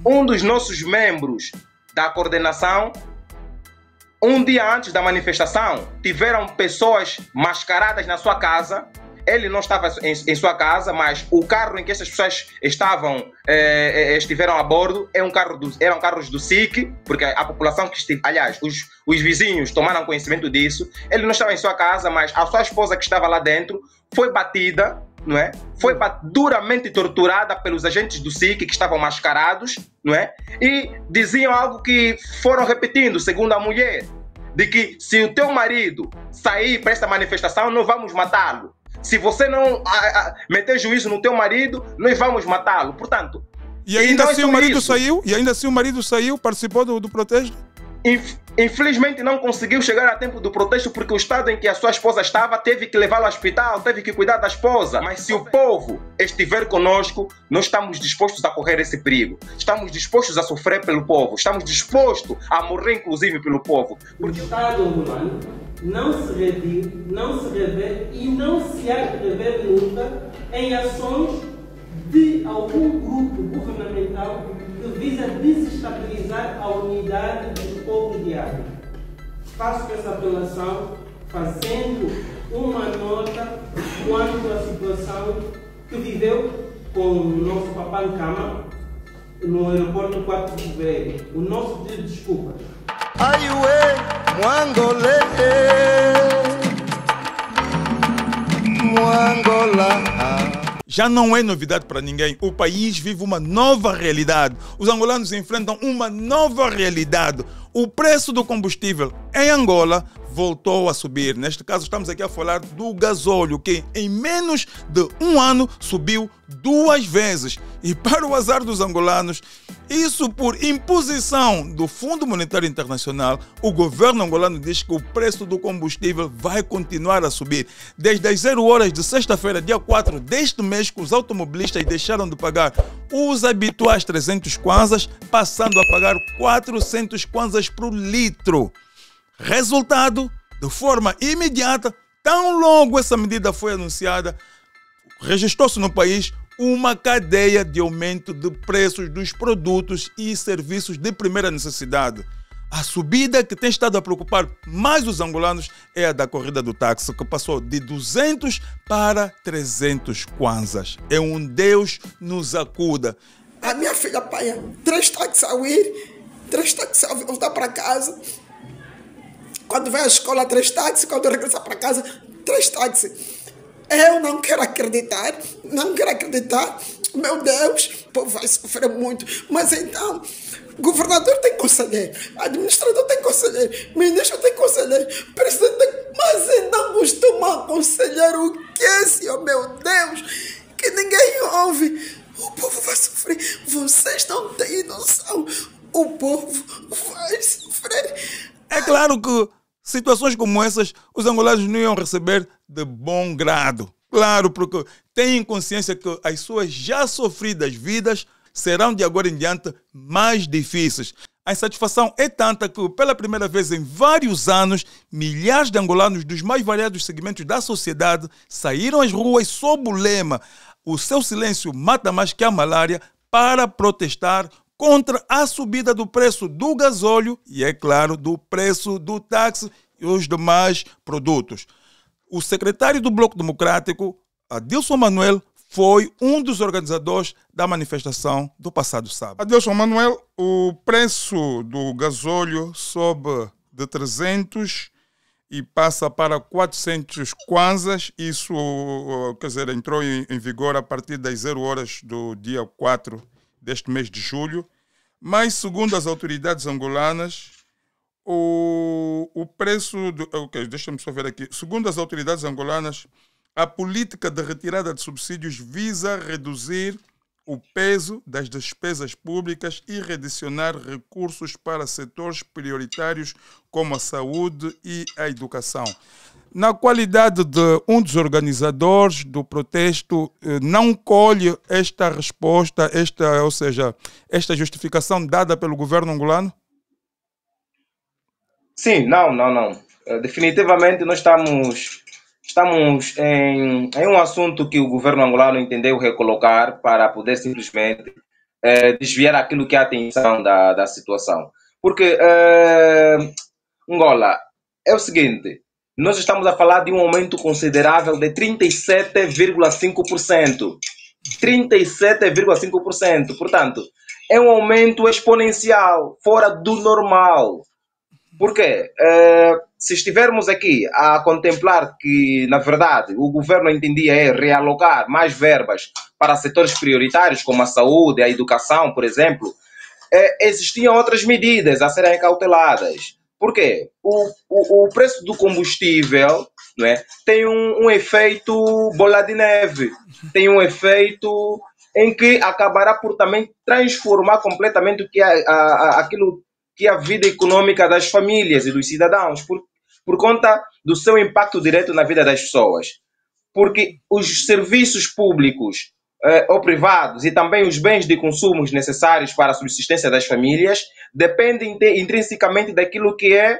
Um dos nossos membros da coordenação, um dia antes da manifestação, tiveram pessoas mascaradas na sua casa. Ele não estava em sua casa, mas o carro em que essas pessoas estiveram a bordo eram carros do SIC, porque a população que esteve, aliás, os vizinhos tomaram conhecimento disso. Ele não estava em sua casa, mas a sua esposa que estava lá dentro foi batida, não é? Foi duramente torturada pelos agentes do SIC que estavam mascarados, não é? E diziam algo que foram repetindo, segundo a mulher, de que se o teu marido sair para esta manifestação, nós vamos matá-lo. Se você não meter juízo no teu marido, nós vamos matá-lo. Portanto, e ainda assim o marido saiu? E ainda assim o marido saiu, participou do protesto? Infelizmente não conseguiu chegar a tempo do protesto porque o estado em que a sua esposa estava teve que levá-lo ao hospital, teve que cuidar da esposa. Mas se o povo estiver conosco, nós estamos dispostos a correr esse perigo. Estamos dispostos a sofrer pelo povo. Estamos dispostos a morrer inclusive pelo povo. Porque o Estado angolano não se reviu, não se revê e não se há de rever nunca em ações de algum grupo governamental que visa desestabilizar a unidade do povo de África. Faço essa apelação fazendo uma nota quanto à situação que viveu com o nosso Papá Nkama no aeroporto 4 de fevereiro. O nosso pedido de desculpas. Aiuê, Mwangolê, Mwangola. Já não é novidade para ninguém. O país vive uma nova realidade. Os angolanos enfrentam uma nova realidade. O preço do combustível em Angola voltou a subir. Neste caso, estamos aqui a falar do gasóleo, que em menos de um ano subiu 2 vezes. E para o azar dos angolanos, isso por imposição do Fundo Monetário Internacional, o governo angolano diz que o preço do combustível vai continuar a subir. Desde as 0 horas de sexta-feira, dia 4 deste mês, que os automobilistas deixaram de pagar os habituais 300 kwanzas, passando a pagar 400 kwanzas por litro. Resultado, de forma imediata, tão logo essa medida foi anunciada, registrou-se no país uma cadeia de aumento de preços dos produtos e serviços de primeira necessidade. A subida que tem estado a preocupar mais os angolanos é a da corrida do táxi, que passou de 200 para 300 kwanzas. É um Deus nos acuda. A minha filha paga 3 táxis ao ir, 3 táxis ao voltar para casa. Quando vai à escola, 3 táxis. Quando regressa para casa, 3 táxis. Eu não quero acreditar, não quero acreditar. Meu Deus, o povo vai sofrer muito. Mas então, governador tem conselheiro, administrador tem conselheiro, ministro tem conselheiro, presidente tem... Mas então costuma aconselhar o quê, senhor? Meu Deus, que ninguém ouve. O povo vai sofrer. Vocês não têm noção. O povo vai sofrer. É claro que situações como essas, os angolanos não iam receber de bom grado. Claro, porque têm consciência que as suas já sofridas vidas serão de agora em diante mais difíceis. A insatisfação é tanta que, pela primeira vez em vários anos, milhares de angolanos dos mais variados segmentos da sociedade saíram às ruas sob o lema "O seu silêncio mata mais que a malária", para protestar contra a subida do preço do gasóleo e, é claro, do preço do táxi e os demais produtos. O secretário do Bloco Democrático, Adilson Manuel, foi um dos organizadores da manifestação do passado sábado. Adilson Manuel, o preço do gasóleo sobe de 300 e passa para 400 kwanzas. Isso, quer dizer, entrou em vigor a partir das 0 horas do dia 4 deste mês de julho, mas segundo as autoridades angolanas, o preço deixa-me só ver aqui. Segundo as autoridades angolanas, a política de retirada de subsídios visa reduzir o peso das despesas públicas e redicionar recursos para setores prioritários como a saúde e a educação. Na qualidade de um dos organizadores do protesto, não colhe esta resposta, ou seja, esta justificação dada pelo governo angolano? Sim, não. Definitivamente nós estamos em um assunto que o governo angolano entendeu recolocar para poder simplesmente desviar aquilo que é a atenção da situação. Porque, Angola, é o seguinte, nós estamos a falar de um aumento considerável de 37,5%. 37,5%. Portanto, é um aumento exponencial, fora do normal. Por quê? Se estivermos aqui a contemplar que, na verdade, o governo entendia realocar mais verbas para setores prioritários, como a saúde, a educação, por exemplo, existiam outras medidas a serem cauteladas. Por quê? O preço do combustível, não é, tem um efeito bola de neve, tem um efeito em que acabará por também transformar completamente o que aquilo que é a vida econômica das famílias e dos cidadãos, por conta do seu impacto direto na vida das pessoas. Porque os serviços públicos ou privados e também os bens de consumo necessários para a subsistência das famílias dependem intrinsecamente daquilo que é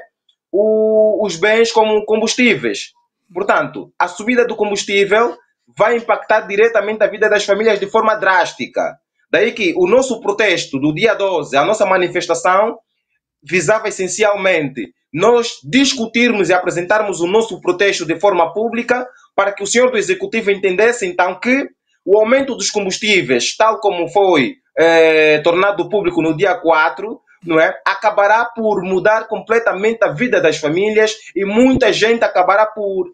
os bens como combustíveis. Portanto, a subida do combustível vai impactar diretamente a vida das famílias de forma drástica. Daí que o nosso protesto do dia 12, a nossa manifestação, visava essencialmente nós discutirmos e apresentarmos o nosso protesto de forma pública para que o senhor do Executivo entendesse então que o aumento dos combustíveis, tal como foi tornado público no dia 4, não é, acabará por mudar completamente a vida das famílias e muita gente acabará por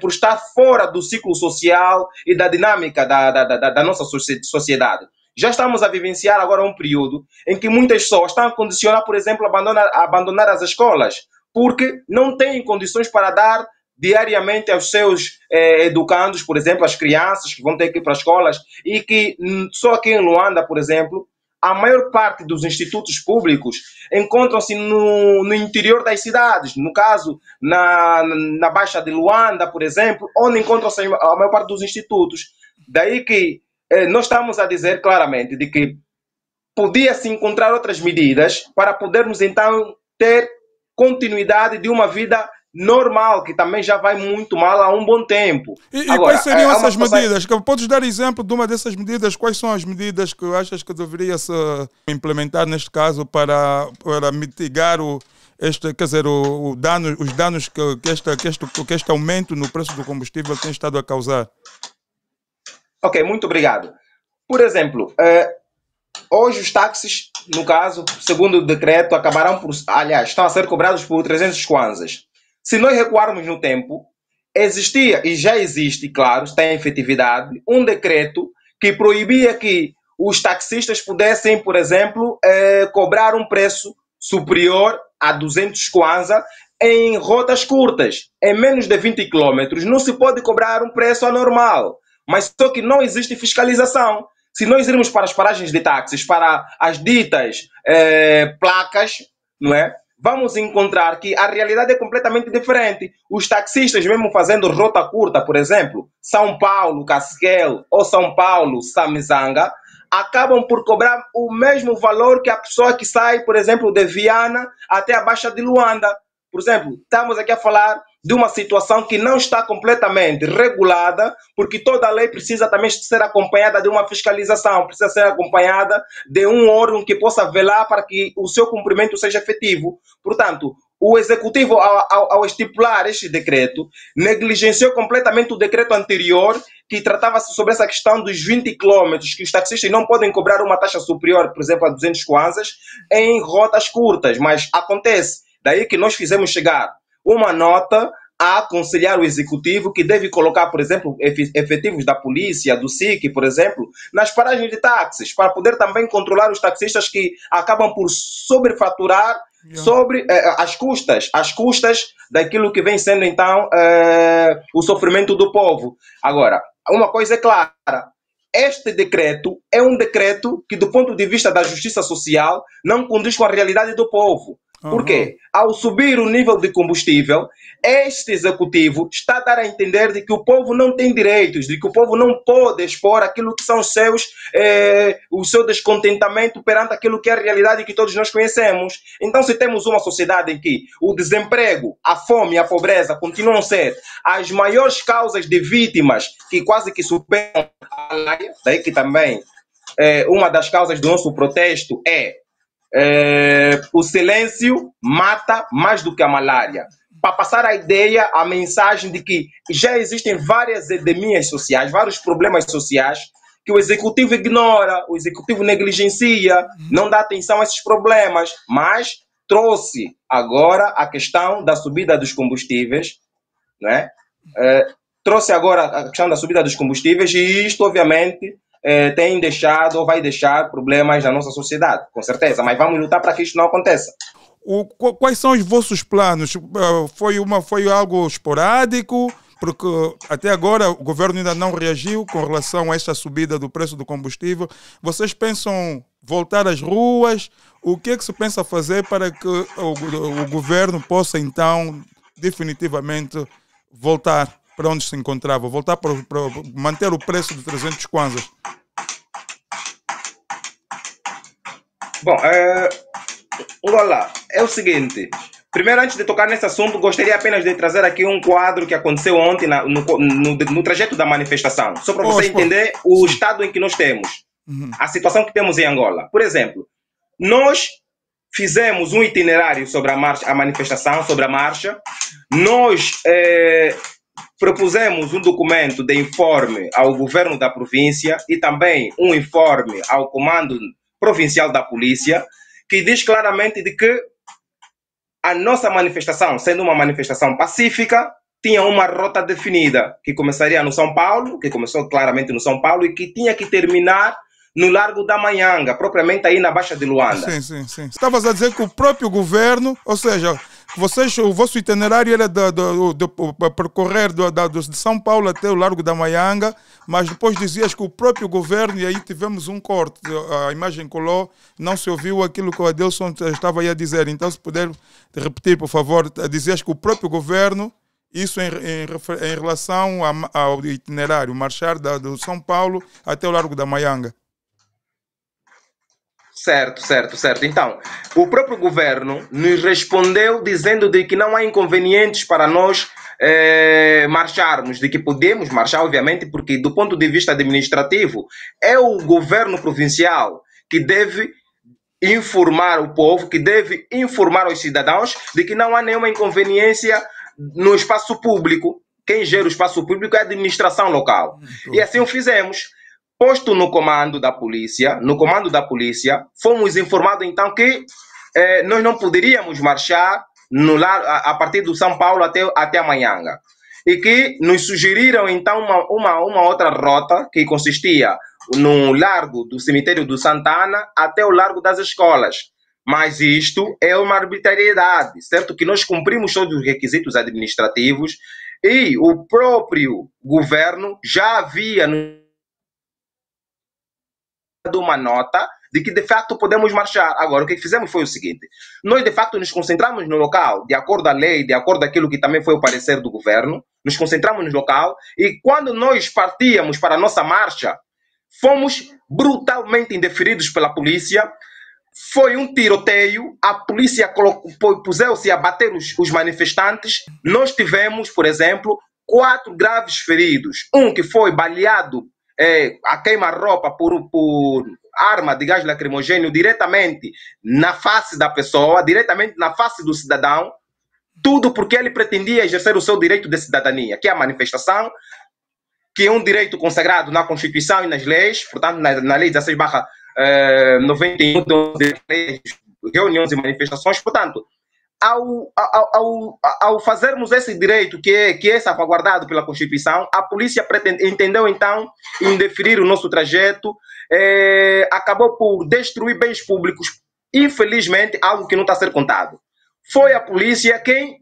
estar fora do ciclo social e da dinâmica da nossa sociedade. Já estamos a vivenciar agora um período em que muitas pessoas estão a condicionar, por exemplo, a abandonar as escolas, porque não têm condições para dar diariamente aos seus educandos, por exemplo, as crianças que vão ter que ir para as escolas, e que só aqui em Luanda, por exemplo, a maior parte dos institutos públicos encontram-se no interior das cidades, no caso, na Baixa de Luanda, por exemplo, onde encontram-se a maior parte dos institutos. Daí que nós estamos a dizer claramente de que podia-se encontrar outras medidas para podermos então ter continuidade de uma vida normal, que também já vai muito mal há um bom tempo. E agora, quais seriam essas medidas? Podes dar exemplo de uma dessas medidas? Quais são as medidas que achas que deveria se implementar neste caso para mitigar os danos que este aumento no preço do combustível tem estado a causar? Ok, muito obrigado. Por exemplo, hoje os táxis, no caso, segundo o decreto, acabarão por... Aliás, estão a ser cobrados por 300 kwanzas. Se nós recuarmos no tempo, existia, e já existe, claro, está em efetividade, um decreto que proibia que os taxistas pudessem, por exemplo, cobrar um preço superior a 200 kwanza em rotas curtas. Em menos de 20 quilômetros não se pode cobrar um preço anormal. Mas só que não existe fiscalização. Se nós irmos para as paragens de táxis, para as ditas placas, não é? Vamos encontrar que a realidade é completamente diferente. Os taxistas, mesmo fazendo rota curta, por exemplo, São Paulo, Casquel ou São Paulo, Samizanga, acabam por cobrar o mesmo valor que a pessoa que sai, por exemplo, de Viana até a Baixa de Luanda. Por exemplo, estamos aqui a falar de uma situação que não está completamente regulada, porque toda a lei precisa também ser acompanhada de uma fiscalização, precisa ser acompanhada de um órgão que possa velar para que o seu cumprimento seja efetivo. Portanto, o Executivo, ao estipular este decreto, negligenciou completamente o decreto anterior, que tratava-se sobre essa questão dos 20 quilômetros, que os taxistas não podem cobrar uma taxa superior, por exemplo, a 200 kwanzas, em rotas curtas, mas acontece. Daí que nós fizemos chegar uma nota a aconselhar o Executivo que deve colocar, por exemplo, efetivos da polícia, do SIC, por exemplo, nas paragens de táxis, para poder também controlar os taxistas que acabam por sobrefaturar sobre as custas daquilo que vem sendo, então, o sofrimento do povo. Agora, uma coisa é clara, este decreto é um decreto que, do ponto de vista da justiça social, não condiz com a realidade do povo. Por quê? Ao subir o nível de combustível, este Executivo está a dar a entender de que o povo não tem direitos, de que o povo não pode expor aquilo que são o seu descontentamento perante aquilo que é a realidade que todos nós conhecemos. Então, se temos uma sociedade em que o desemprego, a fome e a pobreza continuam a ser as maiores causas de vítimas que quase que superam a lei, daí que também uma das causas do nosso protesto é o silêncio mata mais do que a malária. Para passar a ideia, a mensagem de que já existem várias endemias sociais, vários problemas sociais que o executivo ignora, o executivo negligencia, não dá atenção a esses problemas, mas trouxe agora a questão da subida dos combustíveis, né? Trouxe agora a questão da subida dos combustíveis e isto, obviamente, tem deixado ou vai deixar problemas na nossa sociedade, com certeza, mas vamos lutar para que isto não aconteça. Quais são os vossos planos? Foi algo esporádico? Porque até agora o governo ainda não reagiu com relação a esta subida do preço do combustível. Vocês pensam voltar às ruas? O que é que se pensa fazer para que o governo possa, então, definitivamente voltar para onde se encontrava? Voltar para manter o preço de 300 kwanzas? Bom, vamos lá. É o seguinte. Primeiro, antes de tocar nesse assunto, gostaria apenas de trazer aqui um quadro que aconteceu ontem no trajeto da manifestação. Só para você entender o estado em que nós temos. A situação que temos em Angola. Por exemplo, nós fizemos um itinerário sobre a manifestação, sobre a marcha. Nós propusemos um documento de informe ao governo da província e também um informe ao comando provincial da polícia, que diz claramente de que a nossa manifestação, sendo uma manifestação pacífica, tinha uma rota definida, que começaria no São Paulo, que começou claramente no São Paulo, e que tinha que terminar no Largo da Maianga, propriamente aí na Baixa de Luanda. Sim. Estavas a dizer que o próprio governo, ou seja, o vosso itinerário era de percorrer de São Paulo até o Largo da Maianga, mas depois dizias que o próprio governo, e aí tivemos um corte, a imagem colou, não se ouviu aquilo que o Adelson estava aí a dizer. Então, se puder repetir, por favor, dizias que o próprio governo, isso em relação ao itinerário, marchar do São Paulo até o Largo da Maianga. Certo. Então, o próprio governo nos respondeu dizendo de que não há inconvenientes para nós marcharmos, de que podemos marchar, obviamente, porque do ponto de vista administrativo, é o governo provincial que deve informar o povo, que deve informar os cidadãos de que não há nenhuma inconveniência no espaço público. Quem gera o espaço público é a administração local. E assim o fizemos. Posto no comando da polícia, fomos informados então que nós não poderíamos marchar a partir do São Paulo até a Maianga. E que nos sugeriram então uma outra rota que consistia no largo do cemitério do Santana até o Largo das Escolas. Mas isto é uma arbitrariedade, certo? Que nós cumprimos todos os requisitos administrativos e o próprio governo já havia uma nota de que de facto podemos marchar. Agora, o que fizemos foi o seguinte: nós de facto nos concentramos no local, de acordo à lei, de acordo àquilo que também foi o parecer do governo, nos concentramos no local e quando nós partíamos para a nossa marcha, fomos brutalmente indeferidos pela polícia. Foi um tiroteio, a polícia puseu-se a bater os manifestantes. Nós tivemos, por exemplo, 4 graves feridos. Um que foi baleado a queima-roupa por arma de gás lacrimogêneo diretamente na face da pessoa, diretamente na face do cidadão, tudo porque ele pretendia exercer o seu direito de cidadania, que é a manifestação, que é um direito consagrado na Constituição e nas leis, portanto, na Lei 16/91, de reuniões e manifestações. Portanto, ao fazermos esse direito que é salvaguardado pela Constituição, a polícia entendeu então indeferir o nosso trajeto, acabou por destruir bens públicos. Infelizmente, algo que não está a ser contado. Foi a polícia quem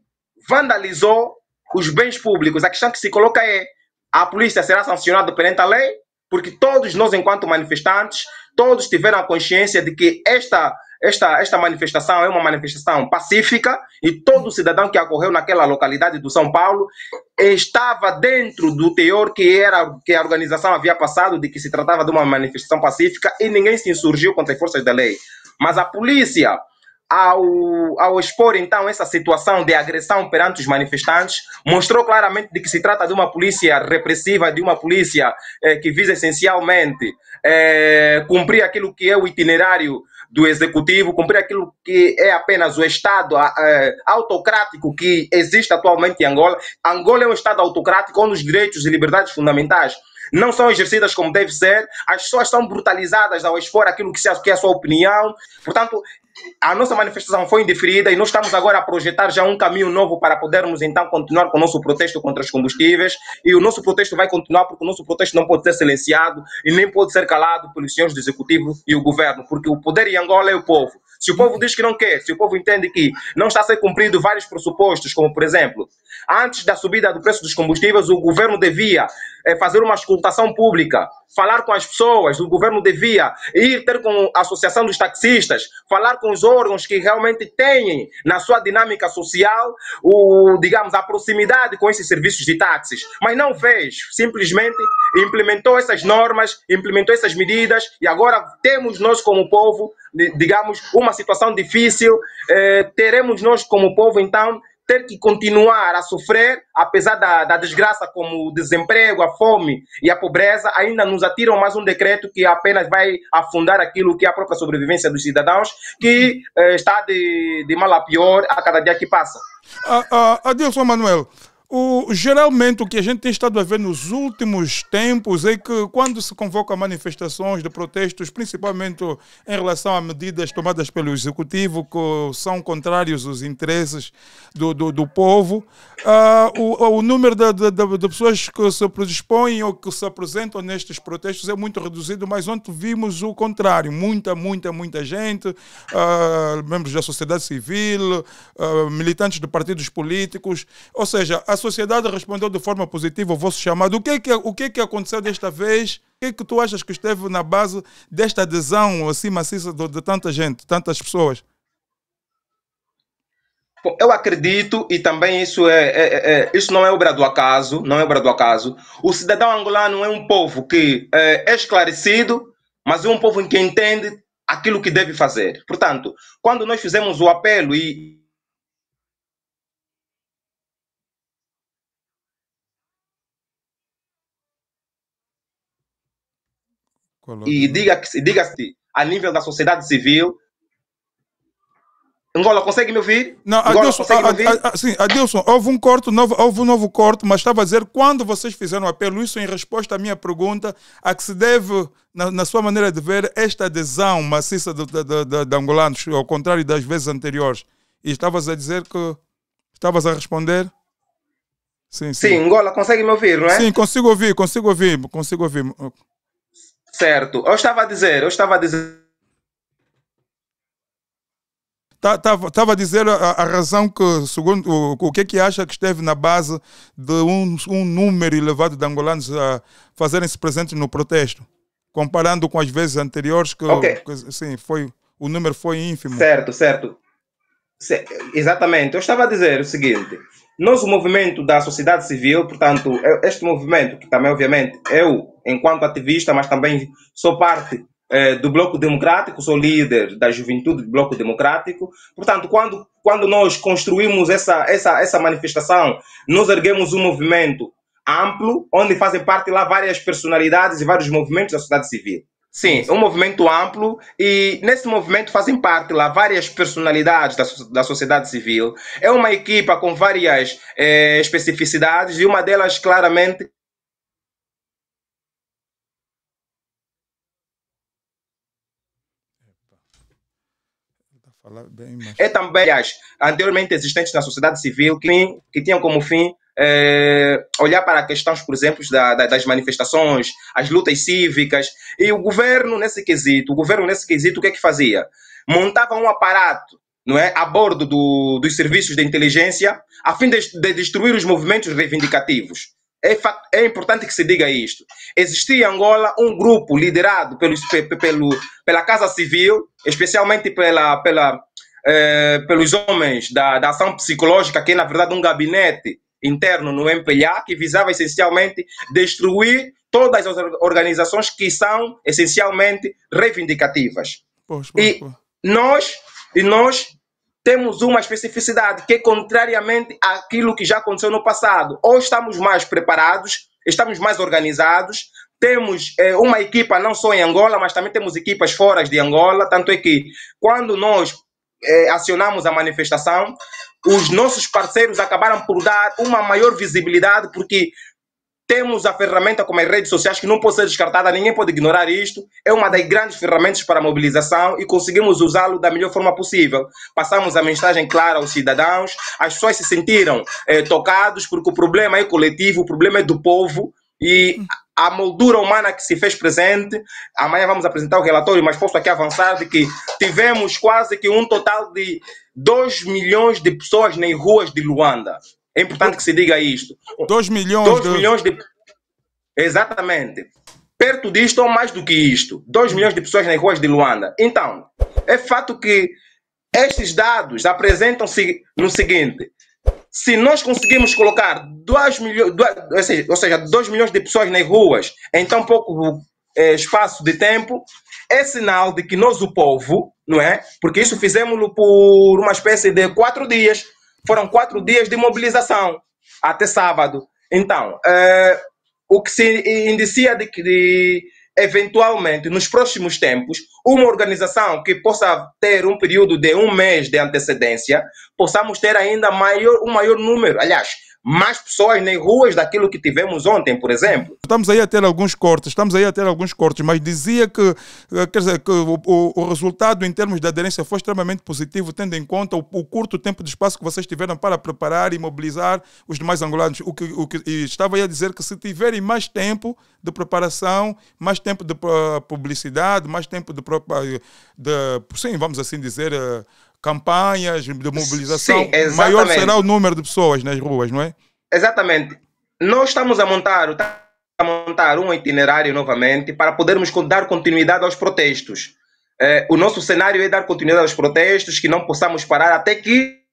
vandalizou os bens públicos. A questão que se coloca é: a polícia será sancionada perante a lei? Porque todos nós, enquanto manifestantes, todos tiveram a consciência de que esta manifestação é uma manifestação pacífica e todo cidadão que ocorreu naquela localidade do São Paulo estava dentro do teor que a organização havia passado, de que se tratava de uma manifestação pacífica, e ninguém se insurgiu contra as forças da lei. Mas a polícia, ao expor então essa situação de agressão perante os manifestantes, mostrou claramente de que se trata de uma polícia repressiva, de uma polícia que visa essencialmente cumprir aquilo que é o itinerário do executivo, cumprir aquilo que é apenas o Estado autocrático que existe atualmente em Angola. Angola é um Estado autocrático onde os direitos e liberdades fundamentais não são exercidas como deve ser, as pessoas são brutalizadas ao expor aquilo que é a sua opinião. Portanto, a nossa manifestação foi indeferida e nós estamos agora a projetar já um caminho novo para podermos então continuar com o nosso protesto contra os combustíveis, e o nosso protesto vai continuar porque o nosso protesto não pode ser silenciado e nem pode ser calado pelos senhores do Executivo e o Governo, porque o poder em Angola é o povo. Se o povo diz que não quer, se o povo entende que não está a ser cumprido vários pressupostos, como por exemplo, antes da subida do preço dos combustíveis, o governo devia fazer uma escutação pública, falar com as pessoas, o governo devia ir ter com a Associação dos Taxistas, falar com os órgãos que realmente têm na sua dinâmica social, digamos, a proximidade com esses serviços de táxis, mas não fez, simplesmente implementou essas normas, implementou essas medidas e agora temos nós como povo, digamos, uma situação difícil, teremos nós como povo então ter que continuar a sofrer, apesar da desgraça como o desemprego, a fome e a pobreza, ainda nos atiram mais um decreto que apenas vai afundar aquilo que é a própria sobrevivência dos cidadãos, que está de mal a pior a cada dia que passa. Adilson Manuel, geralmente o que a gente tem estado a ver nos últimos tempos é que quando se convoca manifestações de protestos, principalmente em relação a medidas tomadas pelo Executivo que são contrários aos interesses do povo, o número de pessoas que se predispõem ou que se apresentam nestes protestos é muito reduzido, mas ontem vimos o contrário, muita gente, membros da sociedade civil, militantes de partidos políticos, ou seja, a sociedade respondeu de forma positiva ao vosso chamado. O que aconteceu desta vez? O que tu achas que esteve na base desta adesão assim maciça de tanta gente, tantas pessoas? Bom, eu acredito, e também isso não é obra do acaso, não é obra do acaso. O cidadão angolano é um povo que é esclarecido, mas é um povo que entende aquilo que deve fazer. Portanto, quando nós fizemos o apelo diga-se a nível da sociedade civil. Angola, consegue me ouvir? Não, Adilson, houve um novo corte, mas estava a dizer, quando vocês fizeram o apelo, isso em resposta à minha pergunta, a que se deve, na sua maneira de ver, esta adesão maciça de angolanos, ao contrário das vezes anteriores. E estavas a dizer que... Estavas a responder? Sim, Angola, consegue me ouvir, não é? Sim, consigo ouvir. Certo. Eu estava a dizer... Estava a dizer a razão que, segundo o que é que acha que esteve na base de um número elevado de angolanos a fazerem-se presentes no protesto, comparando com as vezes anteriores, que sim, o número foi ínfimo. Certo. Exatamente. Eu estava a dizer o seguinte: nós, o movimento da sociedade civil, portanto, este movimento, que também, obviamente, eu, enquanto ativista, mas também sou parte do Bloco Democrático, sou líder da juventude do Bloco Democrático. Portanto, quando nós construímos essa manifestação, nós erguemos um movimento amplo, onde fazem parte lá várias personalidades e vários movimentos da sociedade civil. Sim, um movimento amplo, e nesse movimento fazem parte lá várias personalidades da sociedade civil. É uma equipa com várias especificidades, e uma delas claramente é também as anteriormente existentes na sociedade civil que tinham como fim olhar para questões, por exemplo, das manifestações, as lutas cívicas, e o governo nesse quesito, o que é que fazia? Montava um aparato, não é, a bordo dos serviços de inteligência, a fim de destruir os movimentos reivindicativos. É importante que se diga isto. Existia em Angola um grupo liderado pela Casa Civil, especialmente pelos homens da ação psicológica, que é na verdade um gabinete interno no MPLA, que visava essencialmente destruir todas as organizações que são essencialmente reivindicativas. E nós, E nós temos uma especificidade que é contrariamente àquilo que já aconteceu no passado. Ou estamos mais preparados, estamos mais organizados, temos uma equipa não só em Angola, mas também temos equipas fora de Angola, tanto é que quando nós acionamos a manifestação, os nossos parceiros acabaram por dar uma maior visibilidade, porque temos a ferramenta como as redes sociais, que não pode ser descartada, ninguém pode ignorar isto. É uma das grandes ferramentas para a mobilização e conseguimos usá-lo da melhor forma possível. Passamos a mensagem clara aos cidadãos, as pessoas se sentiram tocados, porque o problema é coletivo, o problema é do povo e a moldura humana que se fez presente. Amanhã vamos apresentar o relatório, mas posso aqui avançar de que tivemos quase que um total de 2 milhões de pessoas nas ruas de Luanda. É importante que se diga isto. 2 milhões, 2 milhões de... Exatamente. Perto disto ou mais do que isto. 2 milhões de pessoas nas ruas de Luanda. Então, é fato que estes dados apresentam-se no seguinte. Se nós conseguimos colocar 2 milhões, ou seja, 2 milhões de pessoas nas ruas em tão pouco espaço de tempo, é sinal de que nós, o povo, não é? Porque isso fizemos por uma espécie de 4 dias. Foram 4 dias de mobilização, até sábado. Então, o que se indicia de que, eventualmente, nos próximos tempos, uma organização que possa ter um período de 1 mês de antecedência, possamos ter ainda um maior número, aliás, mais pessoas nas ruas daquilo que tivemos ontem, por exemplo. Estamos aí a ter alguns cortes, mas dizia que, quer dizer, que o resultado em termos de aderência foi extremamente positivo, tendo em conta o curto tempo de espaço que vocês tiveram para preparar e mobilizar os demais angolanos. E estava aí a dizer que se tiverem mais tempo de preparação, mais tempo de publicidade, mais tempo sim, vamos assim dizer, campanhas de mobilização, sim, maior será o número de pessoas nas ruas, não é? Exatamente. Nós estamos a montar um itinerário novamente para podermos dar continuidade aos protestos. O nosso cenário é dar continuidade aos protestos, que não possamos parar até que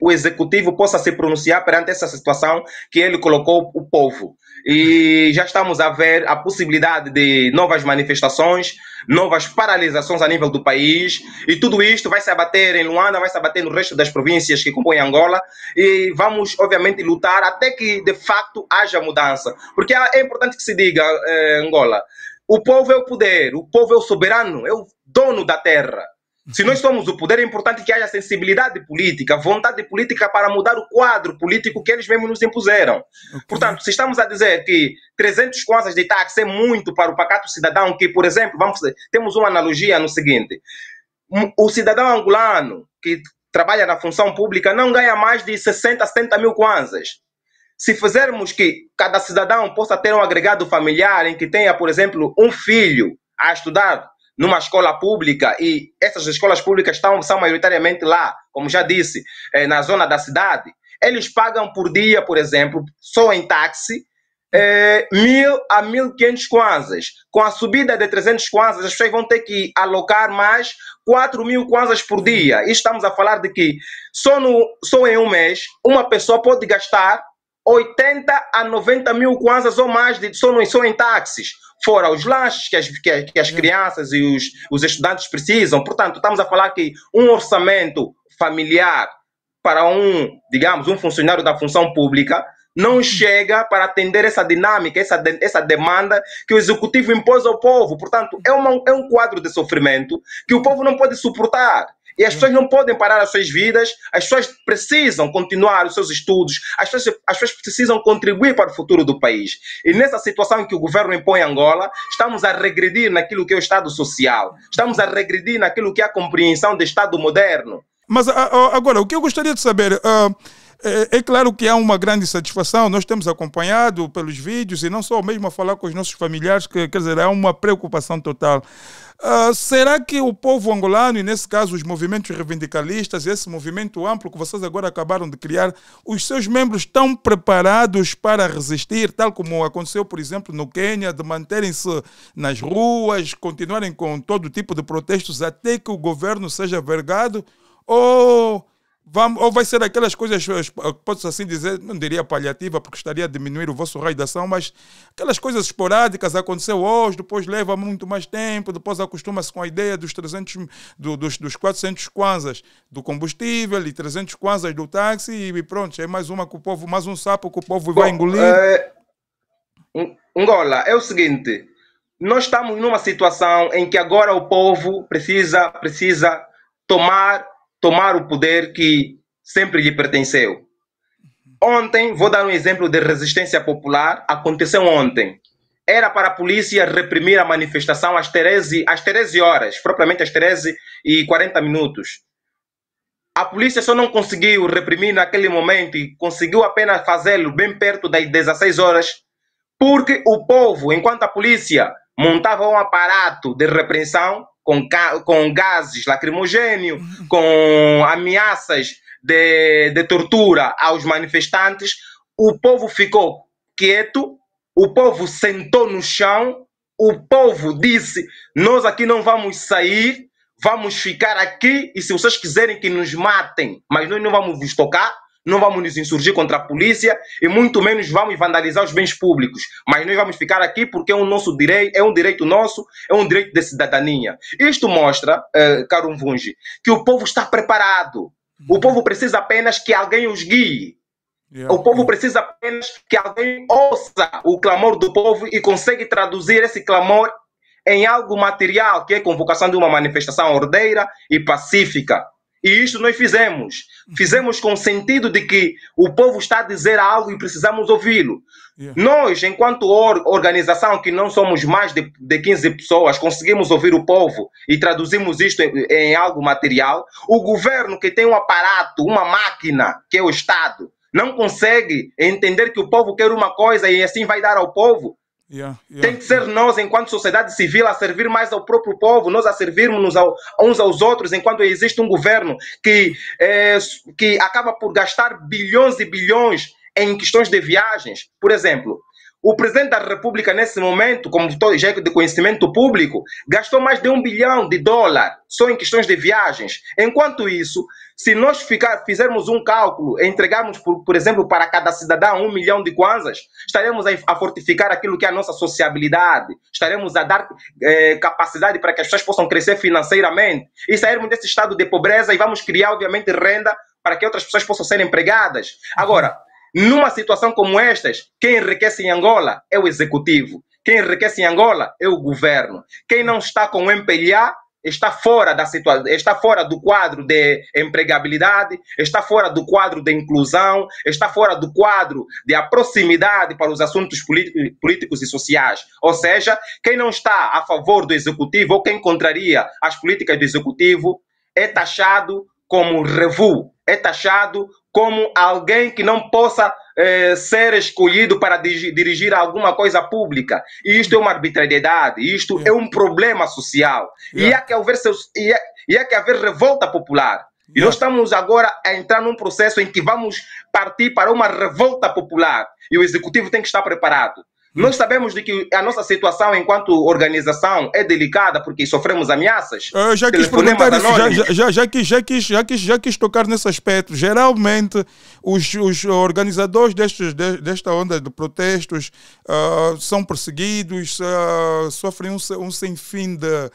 o executivo possa se pronunciar perante essa situação que ele colocou o povo. E já estamos a ver a possibilidade de novas manifestações, novas paralisações a nível do país, e tudo isto vai se abater em Luanda, vai se abater no resto das províncias que compõem Angola, e vamos, obviamente, lutar até que, de facto, haja mudança. Porque é importante que se diga, Angola, o povo é o poder, o povo é o soberano, é o dono da terra. Se nós somos o poder, é importante que haja sensibilidade política, vontade política para mudar o quadro político que eles mesmos nos impuseram. Okay. Portanto, se estamos a dizer que 300 kwanzas de táxi é muito para o pacato cidadão, que, por exemplo, temos uma analogia no seguinte: o cidadão angolano que trabalha na função pública não ganha mais de 60, 70 mil kwanzas. Se fizermos que cada cidadão possa ter um agregado familiar em que tenha, por exemplo, um filho a estudar numa escola pública, e essas escolas públicas são maioritariamente lá, como já disse, na zona da cidade, eles pagam por dia, por exemplo, só em táxi, 1.000 a 1.500 kwanzas. Com a subida de 300 kwanzas, as pessoas vão ter que alocar mais 4.000 kwanzas por dia. E estamos a falar de que só em um mês, uma pessoa pode gastar 80 a 90 mil kwanzas ou mais só em táxis. Fora os lanches que as crianças e os estudantes precisam. Portanto, estamos a falar que um orçamento familiar para um funcionário da função pública não chega para atender essa dinâmica, essa demanda que o executivo impôs ao povo. Portanto, é um quadro de sofrimento que o povo não pode suportar. E as pessoas não podem parar as suas vidas, as pessoas precisam continuar os seus estudos, as pessoas precisam contribuir para o futuro do país. E nessa situação em que o governo impõe Angola, estamos a regredir naquilo que é o Estado social, estamos a regredir naquilo que é a compreensão do Estado moderno. Mas agora, o que eu gostaria de saber... É claro que há uma grande satisfação, nós temos acompanhado pelos vídeos e não só mesmo a falar com os nossos familiares, quer dizer, há uma preocupação total. Será que o povo angolano, e nesse caso os movimentos reivindicalistas, esse movimento amplo que vocês agora acabaram de criar, os seus membros estão preparados para resistir, tal como aconteceu, por exemplo, no Quênia, de manterem-se nas ruas, continuarem com todo tipo de protestos até que o governo seja vergado? Ou Vamos, ou vai ser aquelas coisas, pode-se assim dizer, não diria paliativa, porque estaria a diminuir o vosso raio de ação, mas aquelas coisas esporádicas, aconteceu hoje, depois leva muito mais tempo, depois acostuma-se com a ideia dos 300, dos 400 kwanzas do combustível e 300 kwanzas do táxi e pronto, é mais uma que o povo, mais um sapo que o povo vai engolir. Angola, é o seguinte, nós estamos numa situação em que agora o povo precisa tomar o poder que sempre lhe pertenceu. Ontem, vou dar um exemplo de resistência popular, aconteceu ontem. Era para a polícia reprimir a manifestação às 13 horas, propriamente às 13h40. A polícia só não conseguiu reprimir naquele momento e conseguiu apenas fazê-lo bem perto das 16 horas, porque o povo, enquanto a polícia montava um aparato de repressão, com gases lacrimogêneos, com ameaças de tortura aos manifestantes, o povo ficou quieto, o povo sentou no chão, o povo disse, nós aqui não vamos sair, vamos ficar aqui e se vocês quiserem que nos matem, mas nós não vamos vos tocar, não vamos nos insurgir contra a polícia e muito menos vamos vandalizar os bens públicos. Mas nós vamos ficar aqui porque é um nosso direito, é um direito nosso, é um direito de cidadania. Isto mostra, caro Mvungi, que o povo está preparado. O povo precisa apenas que alguém os guie. O povo precisa apenas que alguém ouça o clamor do povo e consegue traduzir esse clamor em algo material, que é a convocação de uma manifestação ordeira e pacífica. E isto nós fizemos. Fizemos com o sentido de que o povo está a dizer algo e precisamos ouvi-lo. Nós, enquanto organização, que não somos mais de 15 pessoas, conseguimos ouvir o povo e traduzimos isto em algo material. O governo, que tem um aparato, uma máquina, que é o Estado, não consegue entender que o povo quer uma coisa e assim vai dar ao povo. Tem que ser nós, enquanto sociedade civil, a servir mais ao próprio povo, nós a servirmos uns aos outros, enquanto existe um governo que acaba por gastar bilhões e bilhões em questões de viagens. Por exemplo, o presidente da República, nesse momento, como já é de conhecimento público, gastou mais de $1 bilhão só em questões de viagens. Enquanto isso, se nós fizermos um cálculo, entregarmos, por exemplo, para cada cidadão 1 milhão de kwanzas, estaremos a fortificar aquilo que é a nossa sociabilidade, estaremos a dar capacidade para que as pessoas possam crescer financeiramente e sairmos desse estado de pobreza e vamos criar, obviamente, renda para que outras pessoas possam ser empregadas. Agora, numa situação como estas, quem enriquece em Angola é o executivo. Quem enriquece em Angola é o governo. Quem não está com o MPLA está fora da situação, está fora do quadro de empregabilidade, está fora do quadro de inclusão, está fora do quadro de proximidade para os assuntos políticos e sociais. Ou seja, quem não está a favor do executivo ou quem contraria as políticas do executivo é taxado como revu, é taxado como alguém que não possa ser escolhido para dirigir alguma coisa pública. E isto é uma arbitrariedade, isto é um problema social. E há que haver revolta popular. E nós estamos agora a entrar num processo em que vamos partir para uma revolta popular. E o executivo tem que estar preparado. Nós sabemos de que a nossa situação enquanto organização é delicada porque sofremos ameaças. Já quis perguntar isso, já quis tocar nesse aspecto. Geralmente, os organizadores desta onda de protestos são perseguidos, sofrem um sem fim de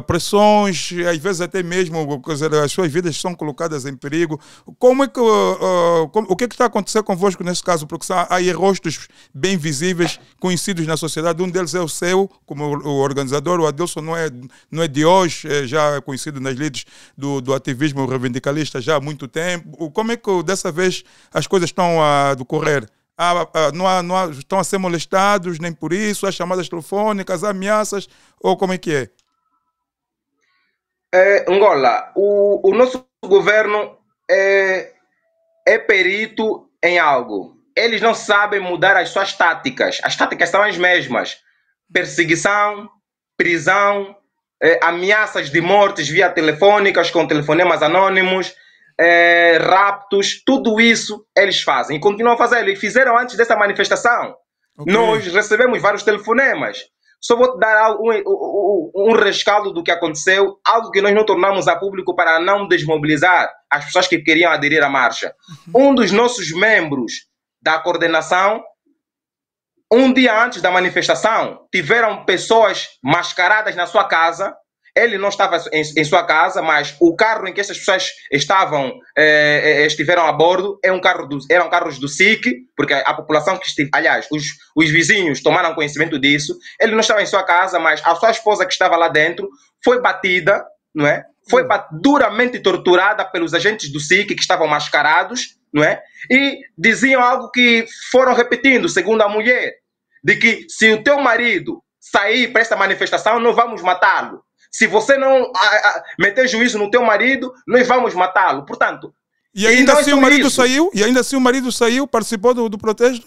pressões, às vezes até mesmo as suas vidas são colocadas em perigo. O que está a acontecer convosco nesse caso? Porque há aí rostos bem visíveis, conhecidos na sociedade. Um deles é o seu, como o organizador. O Adilson não é de hoje, já é conhecido nas lides do ativismo reivindicalista já há muito tempo. Como é que dessa vez as coisas estão a decorrer? Estão a ser molestados, nem por isso, as chamadas telefônicas, ameaças, ou como é que é? Angola, o nosso governo é perito em algo. Eles não sabem mudar as suas táticas. As táticas são as mesmas. Perseguição, prisão, ameaças de mortes via telefônicas, com telefonemas anônimos, raptos, tudo isso eles fazem. E continuam a fazer. Eles fizeram antes dessa manifestação. Okay. Nós recebemos vários telefonemas. Só vou te dar um rescaldo do que aconteceu, algo que nós não tornamos a público para não desmobilizar as pessoas que queriam aderir à marcha. Um dos nossos membros da coordenação, um dia antes da manifestação, tiveram pessoas mascaradas na sua casa. Ele não estava em sua casa, mas o carro em que essas pessoas estiveram a bordo eram carros do SIC, porque a população que esteve, aliás, os vizinhos tomaram conhecimento disso. Ele não estava em sua casa, mas a sua esposa que estava lá dentro foi batida, não é? Foi duramente torturada pelos agentes do SIC que estavam mascarados, não é? E diziam algo que foram repetindo, segundo a mulher, de que se o teu marido sair para essa manifestação, nós vamos matá-lo. Se você não meter juízo no teu marido, nós vamos matá-lo. Portanto, e ainda assim o marido saiu? E ainda assim o marido saiu, participou do protesto?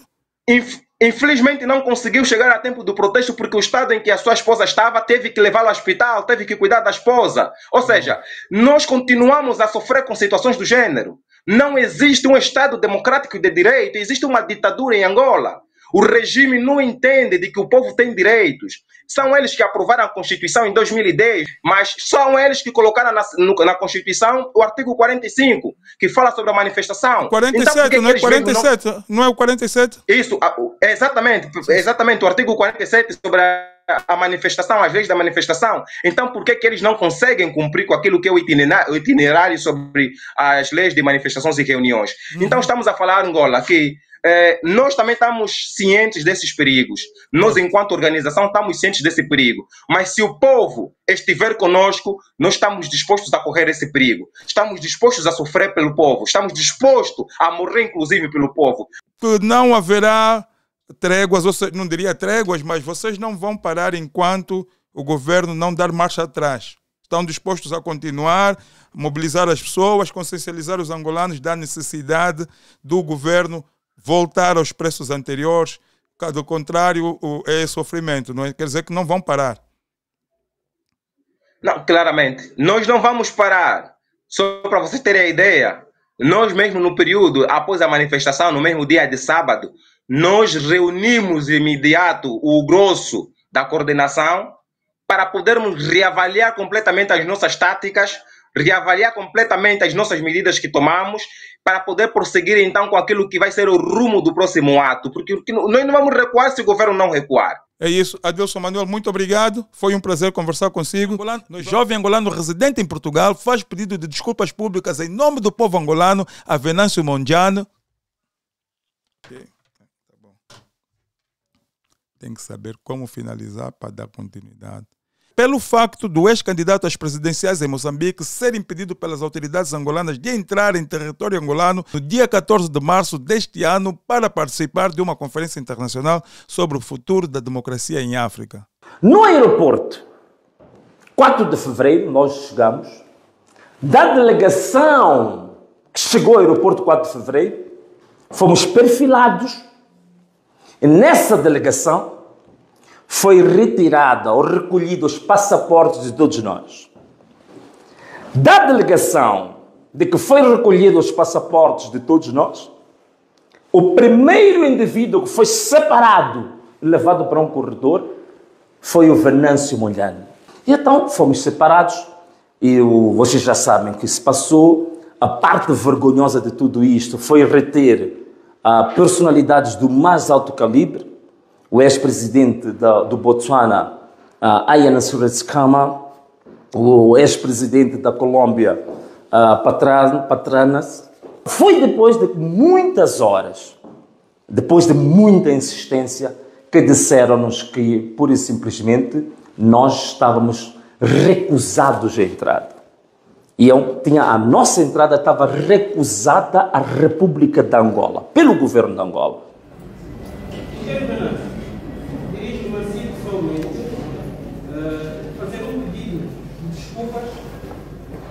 Infelizmente não conseguiu chegar a tempo do protesto porque o estado em que a sua esposa estava teve que levá-lo ao hospital, teve que cuidar da esposa. Ou seja, nós continuamos a sofrer com situações do gênero. Não existe um estado democrático e de direito, existe uma ditadura em Angola. O regime não entende de que o povo tem direitos. São eles que aprovaram a Constituição em 2010, mas são eles que colocaram na Constituição o artigo 45, que fala sobre a manifestação. 47, então, não é 47? Não é o 47? Isso, exatamente, o artigo 47 sobre a manifestação, as leis da manifestação. Então, por que eles não conseguem cumprir com aquilo que é o itinerário sobre as leis de manifestações e reuniões? Então, estamos a falar, Angola, que nós também estamos cientes desses perigos. Nós, enquanto organização, estamos cientes desse perigo. Mas se o povo estiver conosco, nós estamos dispostos a correr esse perigo. Estamos dispostos a sofrer pelo povo. Estamos dispostos a morrer, inclusive, pelo povo. Não haverá tréguas, não diria tréguas, mas vocês não vão parar enquanto o governo não dar marcha atrás. Estão dispostos a continuar, mobilizar as pessoas, consciencializar os angolanos da necessidade do governo voltar aos preços anteriores. Caso contrário, é sofrimento. Não é? Quer dizer que não vão parar. Não, claramente. Nós não vamos parar. Só para vocês terem a ideia, nós mesmo no período, após a manifestação, no mesmo dia de sábado, nós reunimos de imediato o grosso da coordenação para podermos reavaliar completamente as nossas táticas, reavaliar completamente as nossas medidas que tomamos, para poder prosseguir então com aquilo que vai ser o rumo do próximo ato, porque nós não vamos recuar se o governo não recuar. É isso. Adilson Manuel, muito obrigado. Foi um prazer conversar consigo. O jovem angolano residente em Portugal faz pedido de desculpas públicas em nome do povo angolano a Venâncio Mondlane. Okay. Tá bom. Tem que saber como finalizar para dar continuidade. Pelo facto do ex-candidato às presidenciais em Moçambique ser impedido pelas autoridades angolanas de entrar em território angolano no dia 14 de março deste ano para participar de uma conferência internacional sobre o futuro da democracia em África. No aeroporto, 4 de fevereiro, nós chegamos, da delegação que chegou ao aeroporto 4 de fevereiro, fomos perfilados e nessa delegação foi retirada ou recolhido os passaportes de todos nós. Da delegação de que foi recolhido os passaportes de todos nós, o primeiro indivíduo que foi separado e levado para um corredor foi o Venâncio Mondlane. E então fomos separados e vocês já sabem o que se passou. A parte vergonhosa de tudo isto foi reter personalidades do mais alto calibre, o ex-presidente do Botsuana, Aya Nassuretskama, o ex-presidente da Colômbia, Patranas. Foi depois de muitas horas, depois de muita insistência, que disseram-nos que, pura e simplesmente, nós estávamos recusados a entrada. E a nossa entrada estava recusada à República de Angola, pelo governo de Angola. Fazer um pedido de desculpas,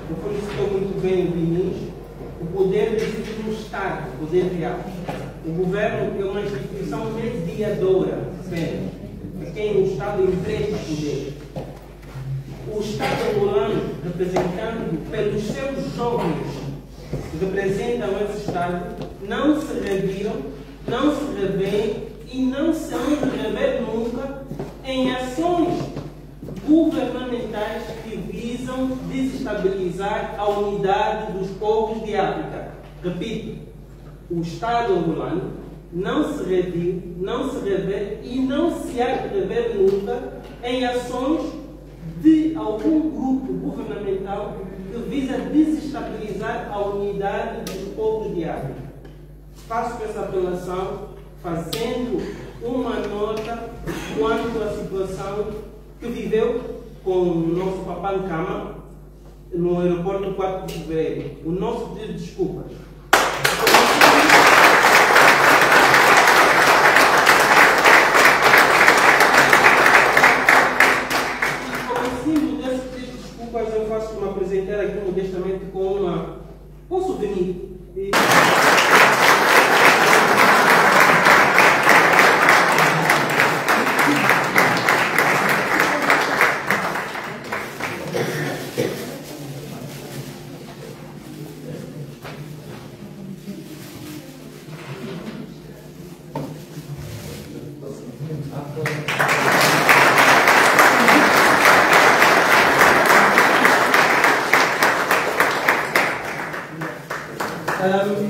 porque citou muito bem o Vinícius, o poder existe no Estado, o poder real. O governo é uma instituição mediadora, apenas, a quem o Estado empresta poder. O Estado angolano, representando pelos seus jovens que representam esse Estado, não se reviram, não se revêem e não se hão de rever nunca em ações governamentais que visam desestabilizar a unidade dos povos de África. Repito, o Estado angolano não se reviu, não se revê e não se há de rever nunca em ações de algum grupo governamental que visa desestabilizar a unidade dos povos de África. Faço essa apelação fazendo uma nota quanto à situação que viveu com o nosso Papá Nkama no aeroporto 4 de fevereiro. O nosso pedido de desculpas. Como símbolo desse pedido de desculpas, eu faço me apresentar aqui modestamente com um souvenir.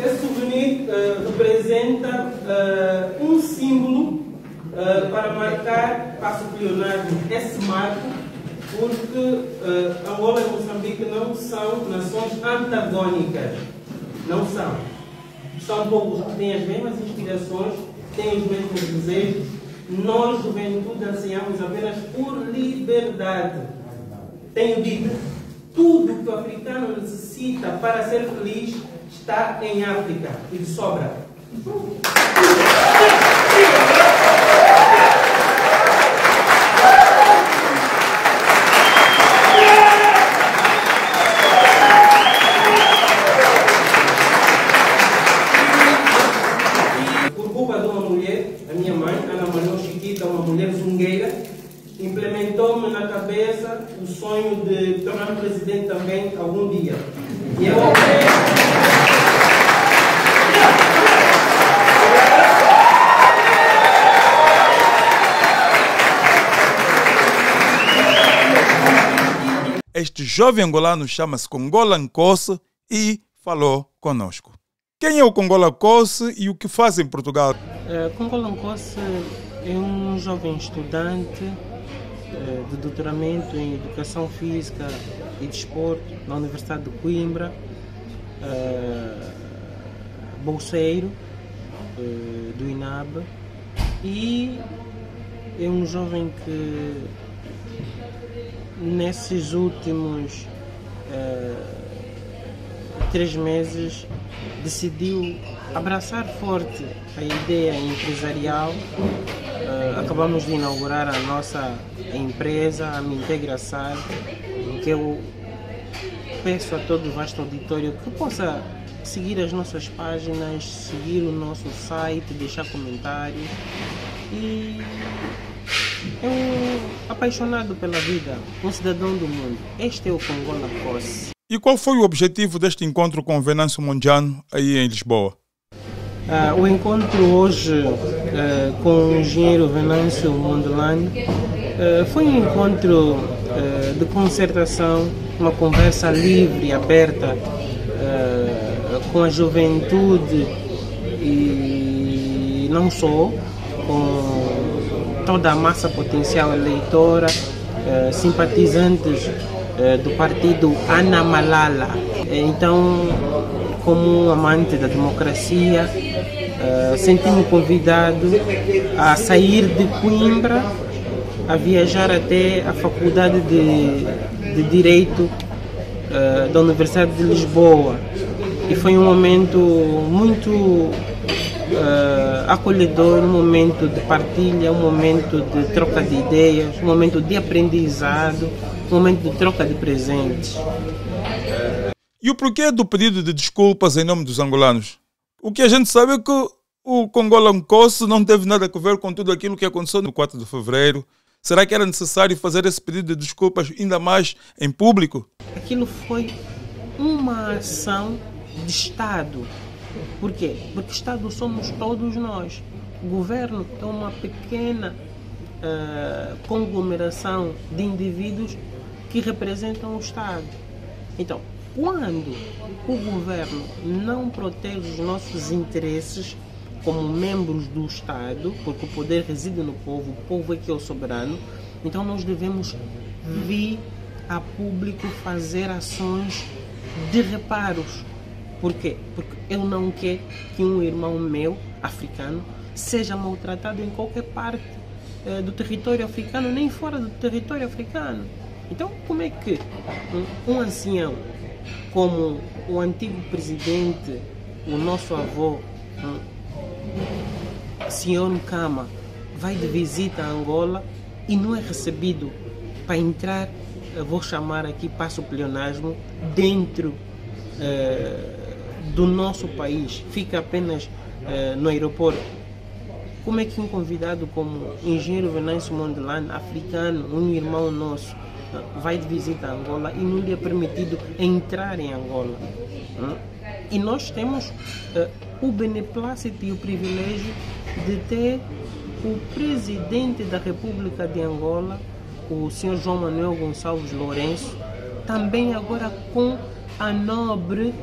Esse souvenir representa um símbolo para marcar, passo Leonardo, esse marco, porque Angola e Moçambique não são nações antagônicas. Não são. São povos que têm as mesmas inspirações, têm os mesmos desejos. Nós, juventude, ansiamos apenas por liberdade. Tenho dito, tudo que o africano necessita para ser feliz está em África e de sobra. Por culpa de uma mulher, a minha mãe, Ana Manuel Chiquita, uma mulher zungueira, implementou-me na cabeça o sonho de tornar-me presidente também algum dia. E eu Este jovem angolano chama-se Congola Nkosi e falou conosco. Quem é o Congola Nkosi e o que faz em Portugal? Congola Nkosi é um jovem estudante de doutoramento em Educação Física e Desporto na Universidade de Coimbra, bolseiro do INAB, e é um jovem que nesses últimos 3 meses decidiu abraçar forte a ideia empresarial. Acabamos de inaugurar a nossa empresa, a Mintegraçar, que eu peço a todo o vasto auditório que possa seguir as nossas páginas, seguir o nosso site, deixar comentários. E é um apaixonado pela vida, um cidadão do mundo. Este é o Congola Nkosi. E qual foi o objetivo deste encontro com o Venâncio Mondlane aí em Lisboa? O encontro hoje com o engenheiro Venâncio Mondlane foi um encontro de concertação, uma conversa livre e aberta com a juventude e não só, com toda a massa potencial eleitora, simpatizantes do partido Ana Malala. Então, como um amante da democracia, senti-me convidado a sair de Coimbra, a viajar até a Faculdade de Direito da Universidade de Lisboa. E foi um momento muito acolhedor, um momento de partilha, um momento de troca de ideias, um momento de aprendizado, um momento de troca de presentes. E o porquê do pedido de desculpas em nome dos angolanos? O que a gente sabe é que o Congola Nkosi não teve nada a ver com tudo aquilo que aconteceu no 4 de fevereiro. Será que era necessário fazer esse pedido de desculpas ainda mais em público? Aquilo foi uma ação de Estado. Por quê? Porque Estado somos todos nós. O governo é uma pequena conglomeração de indivíduos que representam o Estado. Então, quando o governo não protege os nossos interesses como membros do Estado, porque o poder reside no povo, o povo é que é o soberano, então nós devemos vir a público fazer ações de reparos. Por quê? Porque eu não quero que um irmão meu, africano, seja maltratado em qualquer parte do território africano, nem fora do território africano. Então, como é que um ancião, como o antigo presidente, o nosso avô, Senhor Nkama, vai de visita a Angola e não é recebido para entrar, vou chamar aqui passo pleonasmo, dentro do nosso país, fica apenas no aeroporto? Como é que um convidado como engenheiro Venâncio Mondlane, africano, um irmão nosso, vai de visita a Angola e não lhe é permitido entrar em Angola? E nós temos o beneplácito e o privilégio de ter o presidente da República de Angola, o senhor João Manuel Gonçalves Lourenço, também agora com a nobre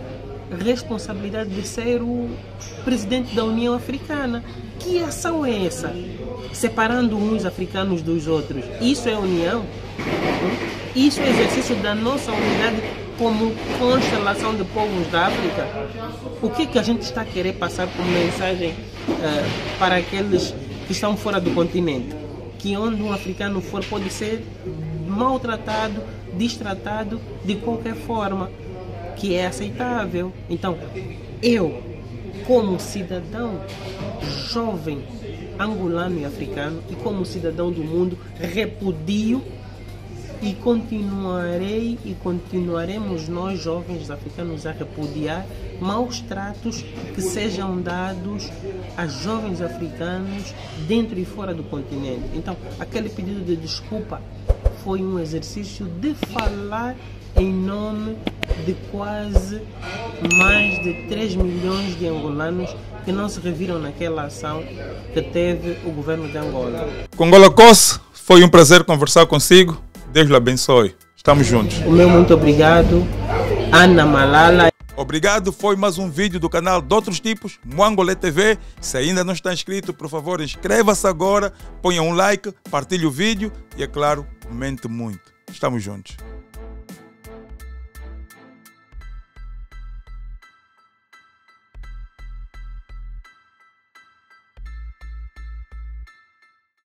responsabilidade de ser o presidente da União Africana. Que ação é essa? Separando uns africanos dos outros. Isso é união? Isso é exercício da nossa unidade como constelação de povos da África? O que é que a gente está a querer passar como mensagem para aqueles que estão fora do continente? Que onde um africano for pode ser maltratado, destratado de qualquer forma, que é aceitável. Então, eu, como cidadão jovem angolano e africano e como cidadão do mundo, repudio e continuarei e continuaremos nós jovens africanos a repudiar maus tratos que sejam dados a jovens africanos dentro e fora do continente. Então, aquele pedido de desculpa foi um exercício de falar em nome de quase mais de 3 milhões de angolanos que não se reviram naquela ação que teve o governo de Angola. Congola Cosse, foi um prazer conversar consigo. Deus lhe abençoe. Estamos juntos. O meu muito obrigado, Ana Malala. Obrigado, foi mais um vídeo do canal de outros tipos, Mwangolé TV. Se ainda não está inscrito, por favor, inscreva-se agora, ponha um like, partilhe o vídeo e, é claro, comente muito. Estamos juntos.